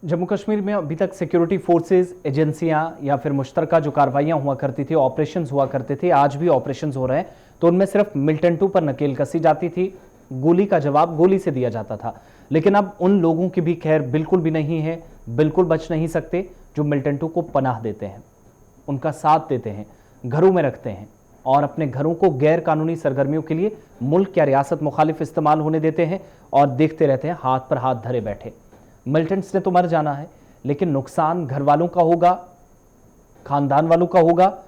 जम्मू कश्मीर में अभी तक सिक्योरिटी फोर्सेस, एजेंसियां या फिर मुश्तरका जो कार्रवाइयां हुआ करती थी, ऑपरेशंस हुआ करते थे, आज भी ऑपरेशंस हो रहे हैं, तो उनमें सिर्फ मिलिटेंटों पर नकेल कसी जाती थी, गोली का जवाब गोली से दिया जाता था। लेकिन अब उन लोगों की भी खैर बिल्कुल भी नहीं है, बिल्कुल बच नहीं सकते जो मिलिटेंटों को पनाह देते हैं, उनका साथ देते हैं, घरों में रखते हैं और अपने घरों को गैर कानूनी सरगर्मियों के लिए मुल्क या रियासत मुखालिफ इस्तेमाल होने देते हैं और देखते रहते हैं हाथ पर हाथ धरे बैठे। मिलिटेंट्स ने तो मर जाना है, लेकिन नुकसान घर वालों का होगा, खानदान वालों का होगा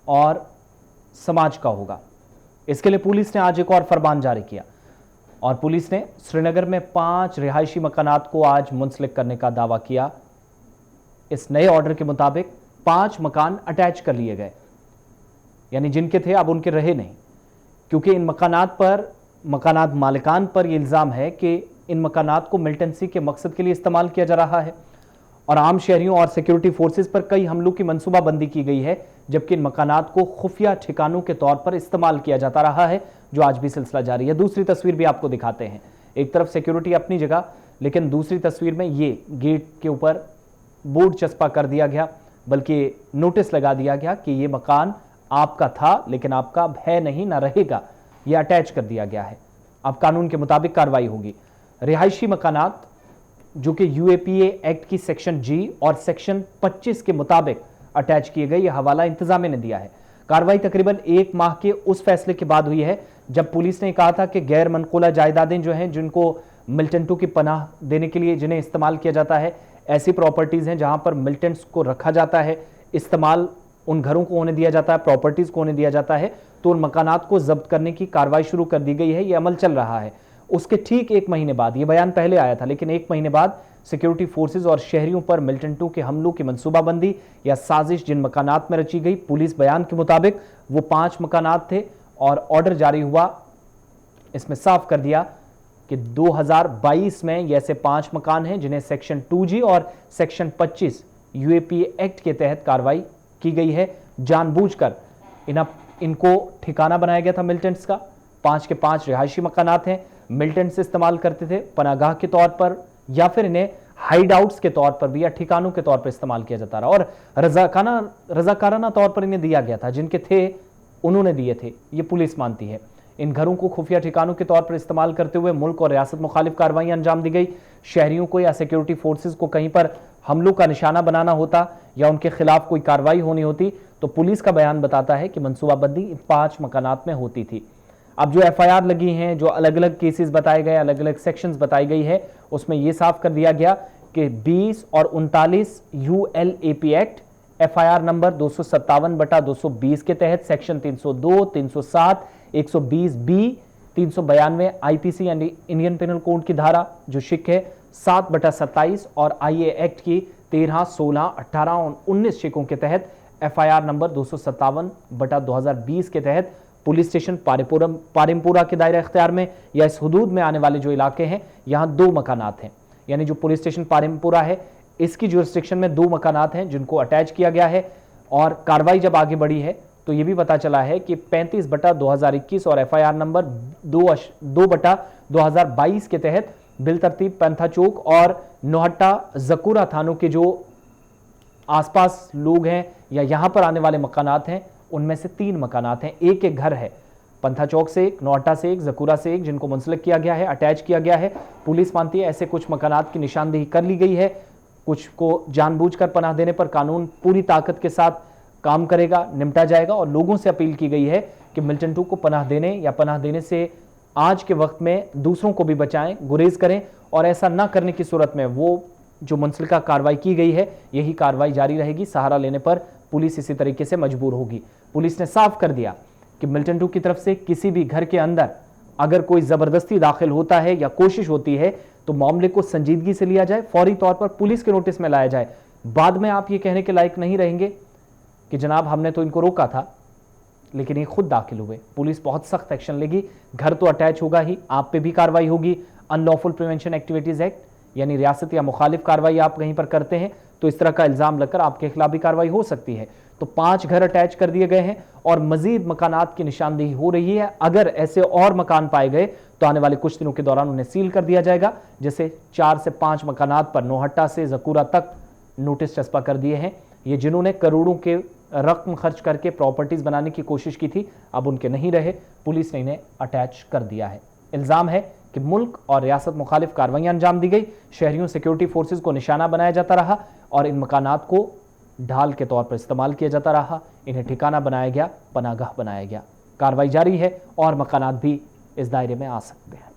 और समाज का होगा। इसके लिए पुलिस ने आज एक और फरमान जारी किया और पुलिस ने श्रीनगर में 5 रिहायशी मकानात को आज मुंसलिक करने का दावा किया। इस नए ऑर्डर के मुताबिक 5 मकान अटैच कर लिए गए, यानी जिनके थे अब उनके रहे नहीं, क्योंकि इन मकानात मालिकान पर यह इल्ज़ाम है कि इन मकानात को मिलिटेंसी के मकसद के लिए इस्तेमाल किया जा रहा है और आम शहरियों और सिक्योरिटी फोर्सेस पर कई हमलों की मंसूबाबंदी की गई है, जबकि इन मकानात को खुफिया ठिकानों के तौर पर इस्तेमाल किया जाता रहा है, जो आज भी सिलसिला जारी है। दूसरी तस्वीर भी आपको दिखाते हैं। एक तरफ सिक्योरिटी अपनी जगह, लेकिन दूसरी तस्वीर में ये गेट के ऊपर बोर्ड चस्पा कर दिया गया, बल्कि नोटिस लगा दिया गया कि ये मकान आपका था लेकिन आपका अब है नहीं, ना रहेगा, यह अटैच कर दिया गया है। अब कानून के मुताबिक कार्रवाई होगी। रिहायशी मकानात जो कि यूएपीए एक्ट की सेक्शन जी और सेक्शन 25 के मुताबिक अटैच किए गए, यह हवाला इंतजामिया ने दिया है। कार्रवाई तकरीबन 1 माह के उस फैसले के बाद हुई है जब पुलिस ने कहा था कि गैर मनकूला जायदादें जो हैं, जिनको मिलिटेंटों की पनाह देने के लिए जिन्हें इस्तेमाल किया जाता है, ऐसी प्रॉपर्टीज हैं जहां पर मिलिटेंट्स को रखा जाता है, इस्तेमाल उन घरों को होने दिया जाता है, प्रॉपर्टीज को होने दिया जाता है, तो उन मकानात को जब्त करने की कार्रवाई शुरू कर दी गई है। यह अमल चल रहा है। उसके ठीक 1 महीने बाद, यह बयान पहले आया था, लेकिन 1 महीने बाद सिक्योरिटी फोर्सेज और शहरियों पर मिलिटेंटों के हमलों की मंसूबाबंदी या साजिश जिन मकानात में रची गई, पुलिस बयान के मुताबिक वो 5 मकानात थे और ऑर्डर जारी हुआ। इसमें साफ कर दिया कि 2022 में ये ऐसे 5 मकान हैं जिन्हें सेक्शन 2G और सेक्शन 25 यूएपीए एक्ट के तहत कार्रवाई की गई है। जानबूझकर इनको ठिकाना बनाया गया था मिलिटेंट्स का। 5 के 5 रिहायशी मकानात हैं, मिलिटेंट्स इस्तेमाल करते थे पनागाह के तौर पर या फिर इन्हें हाइड आउट्स के तौर पर भी या ठिकानों के तौर पर इस्तेमाल किया जाता रहा और रजाकाराना तौर पर इन्हें दिया गया था। जिनके थे उन्होंने दिए थे, ये पुलिस मानती है। इन घरों को खुफिया ठिकानों के तौर पर इस्तेमाल करते हुए मुल्क और रियासत मुखालिफ कार्रवाइयां अंजाम दी गई। शहरियों को या सिक्योरिटी फोर्सेज को कहीं पर हमलों का निशाना बनाना होता या उनके खिलाफ कोई कार्रवाई होनी होती तो पुलिस का बयान बताता है कि मनसूबाबंदी 5 मकानात में होती थी। अब जो एफआईआर लगी हैं, जो अलग अलग केसेस बताए गए, अलग अलग सेक्शंस बताई गई है, उसमें यह साफ कर दिया गया कि 20 और 39 यूएलएपी एक्ट एफआईआर नंबर 257/220 के तहत सेक्शन 302, 307, 120B, 392 आईपीसी यानी इंडियन पेनल कोड की धारा जो शिक है 7/27 और आईए एक्ट की 13, 16, 18 और 19 शिकों के तहत एफआईआर नंबर 257/2020 के तहत पुलिस स्टेशन पारिमपुरा के दायरा इख्तियार में या इस हुदूद में आने वाले जो इलाके हैं, यहां 2 मकानात हैं। यानी जो पुलिस स्टेशन पारिमपुरा है, इसकी जुरिस्डिक्शन में 2 मकानात हैं जिनको अटैच किया गया है। और कार्रवाई जब आगे बढ़ी है तो यह भी पता चला है कि 35/2021 और एफआईआर नंबर 2/2022 के तहत बिलतरतीब पैंथा चौक और नोहट्टा जकूरा थानों के जो आसपास लोग हैं या यहां पर आने वाले मकानात हैं, उनमें से 3 मकानात हैं। एक घर है, पंथा चौक से एक, नोहट्टा से एक, जकूरा से एक, जिनको मुंसलिक किया गया है, अटैच किया गया है। पुलिस मानती है ऐसे कुछ मकानात की निशानदेही कर ली गई है। कुछ को जानबूझकर पनाह देने पर कानून पूरी ताकत के साथ काम करेगा, निपटा जाएगा और लोगों से अपील की गई है कि मिलिटेंटों को पनाह देने या पनाह देने से आज के वक्त में दूसरों को भी बचाएं, गुरेज करें और ऐसा ना करने की सूरत में वो जो मुंसलिका कार्रवाई की गई है, यही कार्रवाई जारी रहेगी। सहारा लेने पर पुलिस इसी तरीके से मजबूर होगी। पुलिस ने साफ कर दिया कि मिलिटेंटों की तरफ से किसी भी घर के अंदर अगर कोई जबरदस्ती दाखिल होता है या कोशिश होती है तो मामले को संजीदगी से लिया जाए, फौरी तौर पर पुलिस के नोटिस में लाया जाए। बाद में आप ये कहने के लायक नहीं रहेंगे कि जनाब हमने तो इनको रोका था, लेकिन ये खुद दाखिल हुए। पुलिस बहुत सख्त एक्शन लेगी। घर तो अटैच होगा ही, आप पे भी कार्रवाई होगी। अनलॉफुल प्रिवेंशन एक्टिविटीज एक्ट यानी रियासत या मुखालिफ कार्रवाई आप कहीं पर करते हैं तो इस तरह का इल्जाम लगकर आपके खिलाफ भी कार्रवाई हो सकती है। तो 5 घर अटैच कर दिए गए हैं और मजीद मकानात की निशानदेही हो रही है। अगर ऐसे और मकान पाए गए तो आने वाले कुछ दिनों के दौरान उन्हें सील कर दिया जाएगा। जैसे 4 से 5 मकानात पर नोहट्टा से जकूरा तक नोटिस चस्पा कर दिए हैं। ये जिन्होंने करोड़ों के रकम खर्च करके प्रॉपर्टीज बनाने की कोशिश की थी, अब उनके नहीं रहे, पुलिस ने इन्हें अटैच कर दिया है। इल्जाम है कि मुल्क और रियासत मुखालिफ कार्रवाइयां अंजाम दी गई, शहरियों सिक्योरिटी फोर्सेज को निशाना बनाया जाता रहा और इन मकानात को ढाल के तौर पर इस्तेमाल किया जाता रहा। इन्हें ठिकाना बनाया गया, पनागाह बनाया गया। कार्रवाई जारी है और मकानात भी इस दायरे में आ सकते हैं।